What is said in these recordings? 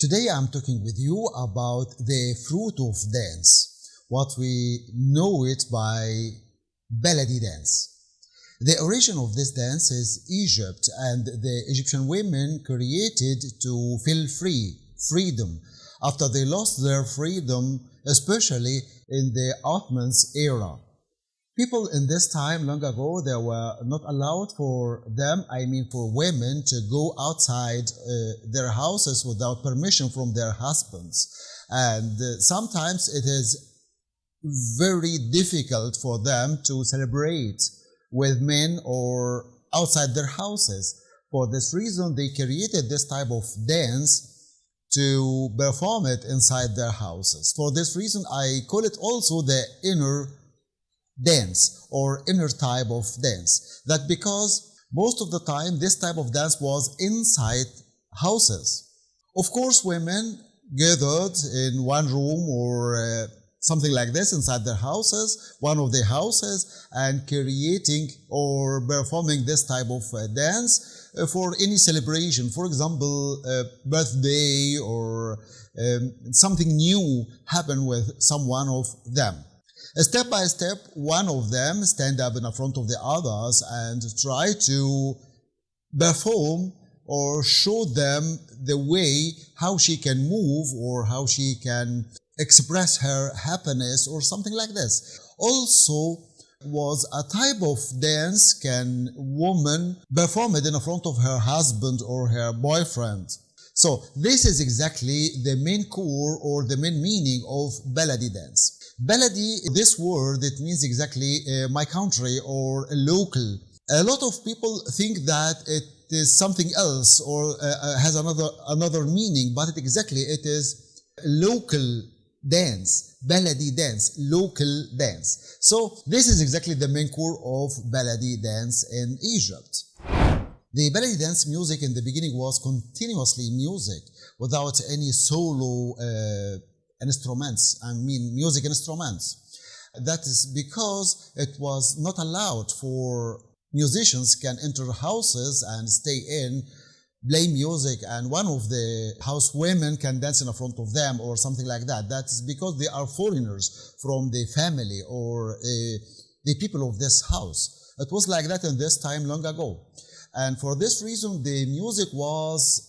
Today I'm talking with you about the fruit of dance, what we know it by Baladi dance. The origin of this dance is Egypt, and the Egyptian women created to feel freedom, after they lost their freedom, especially in the Ottomans era. People in this time, long ago, they were not allowed for them, for women, to go outside their houses without permission from their husbands. And sometimes it is very difficult for them to celebrate with men or outside their houses. For this reason, they created this type of dance to perform it inside their houses. For this reason, I call it also the inner dance or inner type of dance. That because most of the time this type of dance was inside houses. Of course, women gathered in one room or something like this inside their houses, one of their houses, and creating or performing this type of dance for any celebration. For example, birthday or something new happened with someone of them. Step by step, one of them stand up in front of the others and try to perform or show them the way how she can move or how she can express her happiness or something like this. Also, was a type of dance can woman perform it in front of her husband or her boyfriend. So this is exactly the main core or the main meaning of Baladi dance. Baladi, this word, it means exactly my country or local. A lot of people think that it is something else or has another meaning, but it is local dance, Baladi dance, local dance. So this is exactly the main core of Baladi dance in Egypt. The Baladi dance music in the beginning was continuously music without any solo instruments, music instruments. That is because it was not allowed for musicians can enter houses and stay in, play music, and one of the house women can dance in front of them or something like that. That is because they are foreigners from the family or the people of this house. It was like that in this time long ago. And for this reason, the music was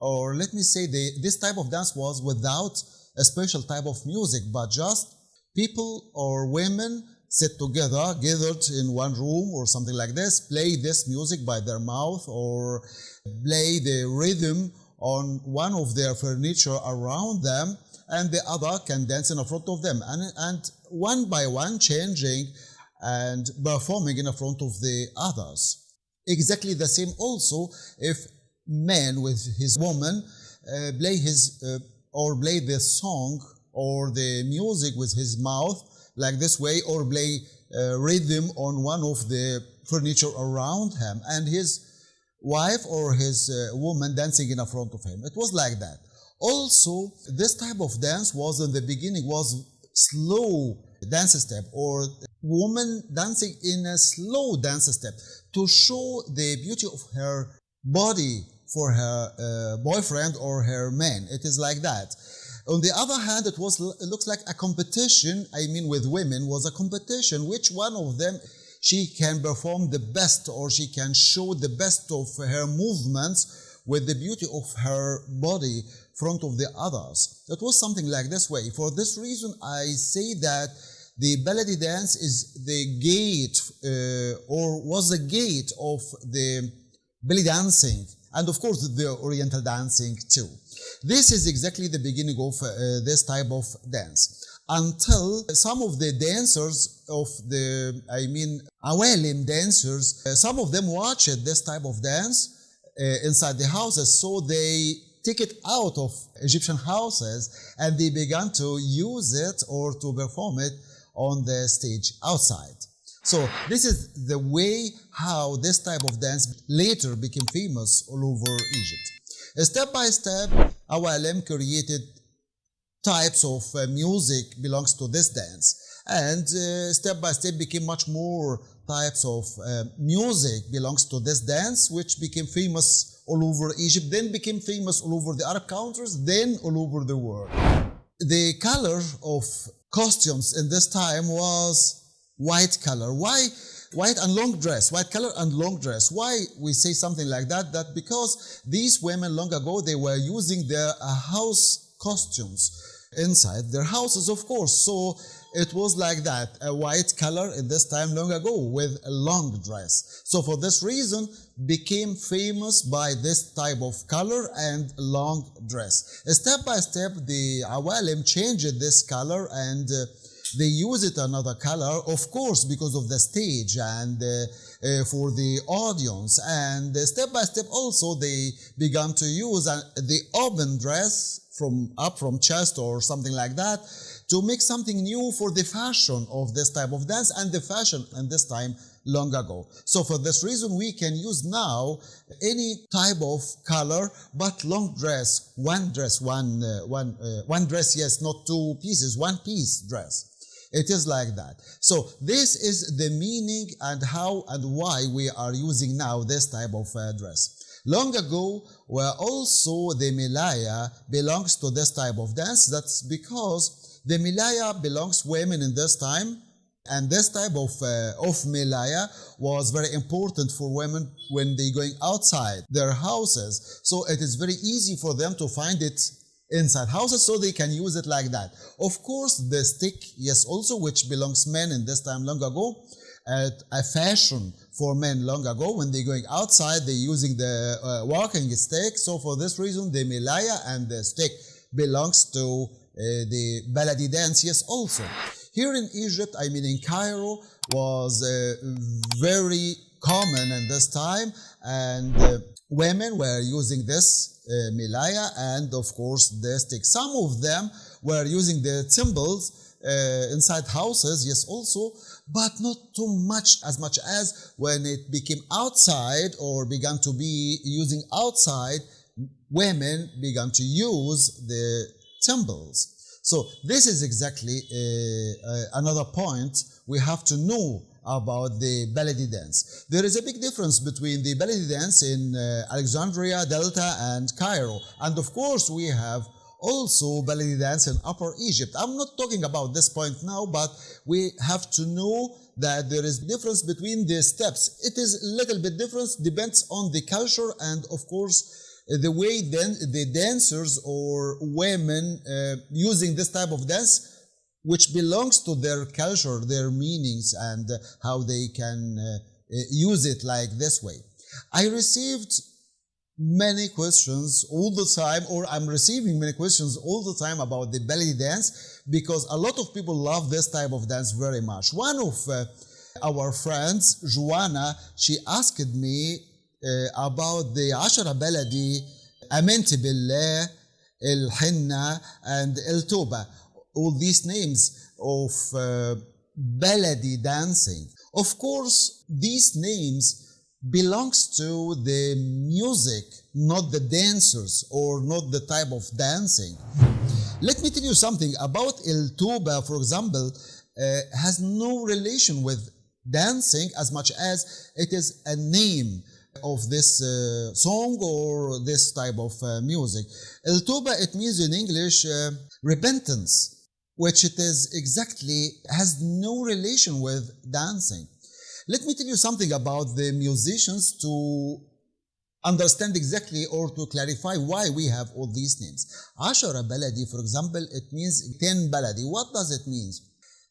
or let me say this type of dance was without a special type of music, but just people or women sit together, gathered in one room or something like this, play this music by their mouth or play the rhythm on one of their furniture around them, and the other can dance in front of them, and one by one changing and performing in front of the others. Exactly the same also if man with his woman play the song or the music with his mouth like this way, or play rhythm on one of the furniture around him, and his wife or his woman dancing in front of him. It was like that. Also, this type of dance was in the beginning was slow dance step or woman dancing in a slow dance step to show the beauty of her body for her boyfriend or her man. It is like that. On the other hand, it looks like a competition, with women, was a competition which one of them she can perform the best or she can show the best of her movements with the beauty of her body in front of the others. It was something like this way. For this reason, I say that the Baladi dance is the gate or was the gate of the belly dancing, and of course the oriental dancing too. This is exactly the beginning of this type of dance, until some of the dancers of the, awalim dancers, some of them watched this type of dance inside the houses, so they take it out of Egyptian houses and they began to use it or to perform it on the stage outside. So this is the way how this type of dance later became famous all over Egypt. Step by step, Awalim created types of music belongs to this dance, and step by step became much more types of music belongs to this dance, which became famous all over Egypt, then became famous all over the Arab countries, then all over the world. The color of costumes in this time was white color. Why white and long dress? White color and long dress. Why we say something like that? That because these women long ago, they were using their house costumes inside their houses, of course. So it was like that, a white color in this time long ago with a long dress. So for this reason, became famous by this type of color and long dress. Step by step, the Awalim changed this color and they use it another color, of course, because of the stage and for the audience. And step by step also they began to use the open dress from chest or something like that to make something new for the fashion of this type of dance and the fashion in this time long ago. So for this reason, we can use now any type of color, but long dress, one dress, one dress, yes, not two pieces, one piece dress. It is like that. So this is the meaning and how and why we are using now this type of dress. Long ago, where also the Milaya belongs to this type of dance. That's because the Milaya belongs women in this time, and this type of Milaya was very important for women when they going outside their houses. So it is very easy for them to find it inside houses, so they can use it like that. Of course, the stick, yes, also, which belongs men in this time long ago, a fashion for men long ago. When they're going outside, they're using the walking stick. So for this reason, the Milaya and the stick belongs to the Baladi dance, yes, also. Here in Egypt, I mean in Cairo, was very common in this time, and women were using this Milaya and of course the stick. Some of them were using the cymbals inside houses, yes, also, but not too much as when it became outside or began to be using outside, women began to use the cymbals. So this is exactly another point we have to know about the Baladi dance. There is a big difference between the Baladi dance in Alexandria, Delta, and Cairo. And of course, we have also Baladi dance in Upper Egypt. I'm not talking about this point now, but we have to know that there is difference between the steps. It is a little bit different, depends on the culture and of course the way then the dancers or women using this type of dance, which belongs to their culture, their meanings, and how they can use it like this way. I received many questions all the time, or I'm receiving many questions all the time about the Baladi dance, because a lot of people love this type of dance very much. One of our friends, Joanna, she asked me about the Ashara Baladi, Aminti Billah, El Hinna, and El Toba. All these names of Baladi dancing. Of course, these names belongs to the music, not the dancers or not the type of dancing. Let me tell you something about El Toba, for example, has no relation with dancing as much as it is a name of this song or this type of music. El Toba, it means in English repentance, which it is exactly has no relation with dancing. Let me tell you something about the musicians to understand exactly or to clarify why we have all these names. Ashara Baladi, for example, it means 10 Baladi. What does it mean?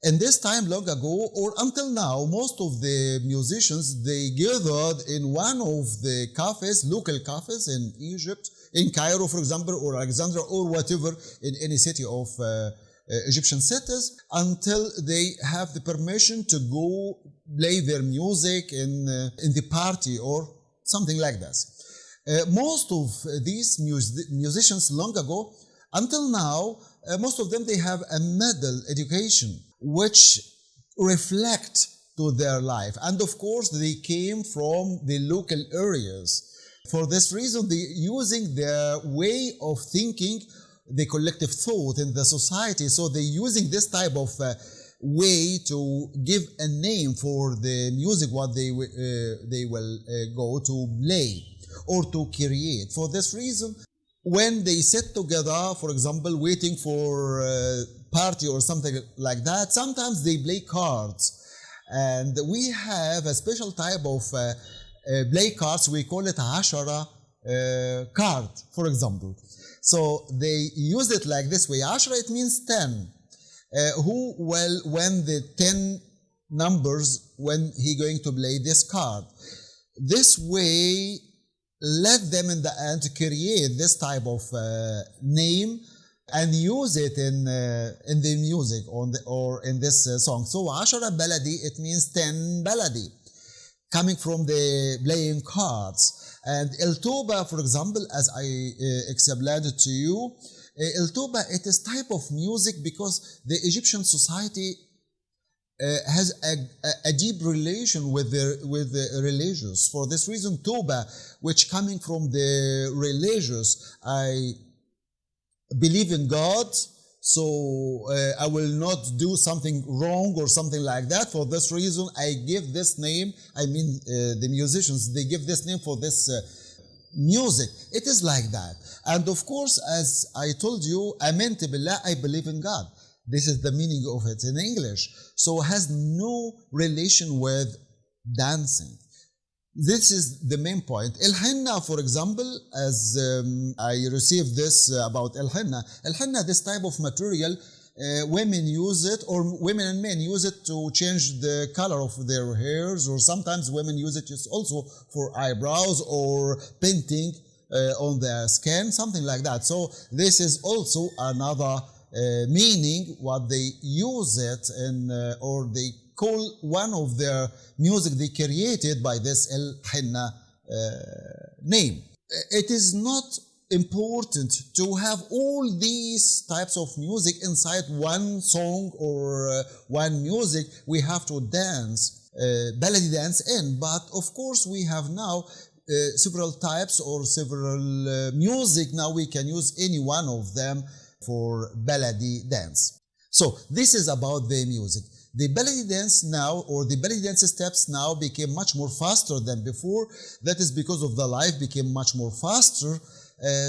In this time long ago or until now, most of the musicians, they gathered in one of the cafes, local cafes in Egypt, in Cairo, for example, or Alexandria, or whatever, in any city of Egyptian cities, until they have the permission to go play their music in the party or something like this. Most of these musicians long ago, until now, most of them, they have a middle education, which reflect to their life. And of course, they came from the local areas. For this reason, they using their way of thinking, the collective thought in the society. So they're using this type of way to give a name for the music what they will go to play or to create. For this reason, when they sit together, for example, waiting for a party or something like that, sometimes they play cards. And we have a special type of play cards, we call it عشرة card, for example. So they use it like this way. عشرة, it means 10. Who will win the 10 numbers when he going to play this card. This way, let them in the end to create this type of name and use it in the music or in this song. So عشرة بلدي, it means 10 baladi, coming from the playing cards. And El Toba, for example, as I explained to you, El Toba, it is type of music because the Egyptian society has a deep relation with the religious. For this reason, Toba, which coming from the religious, I believe in God, so I will not do something wrong or something like that. For this reason, I give this name, the musicians, they give this name for this music. It is like that. And of course, as I told you, Amantu billah, I believe in God. This is the meaning of it in English. So it has no relation with dancing. This is the main point. El Henna, for example, as I received this about El Henna. El Henna, this type of material, women use it, or women and men use it to change the color of their hairs, or sometimes women use it just also for eyebrows or painting on their skin, something like that. So this is also another meaning what they use it in, or they call one of their music they created by this El Henna name. It is not important to have all these types of music inside one song or one music. We have to dance, baladi dance in, but of course we have now several types or several music. Now we can use any one of them for baladi dance. So this is about the music. The baladi dance now, or the baladi dance steps now became much more faster than before. That is because of the life became much more faster.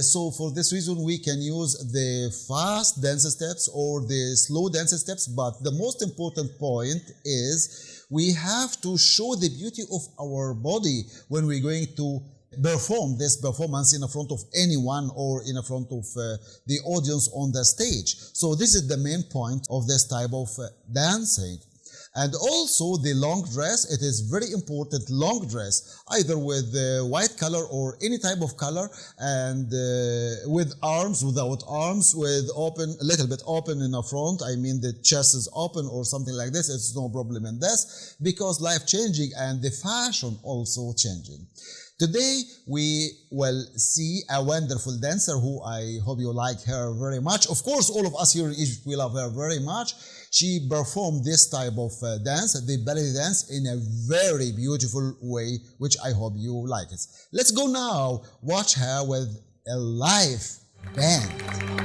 So for this reason, we can use the fast dance steps or the slow dance steps. But the most important point is we have to show the beauty of our body when we're going to perform this performance in front of anyone or in front of the audience on the stage. So this is the main point of this type of dancing. And also the long dress, it is very important, long dress, either with white color or any type of color, and with arms, without arms, with open, a little bit open in the front. I mean the chest is open or something like this. It's no problem in this because life changing and the fashion also changing. Today we will see a wonderful dancer who I hope you like her very much. Of course, all of us here in Egypt, we love her very much. She performed this type of dance, the ballet dance, in a very beautiful way, which I hope you like it. Let's go now watch her with a live band.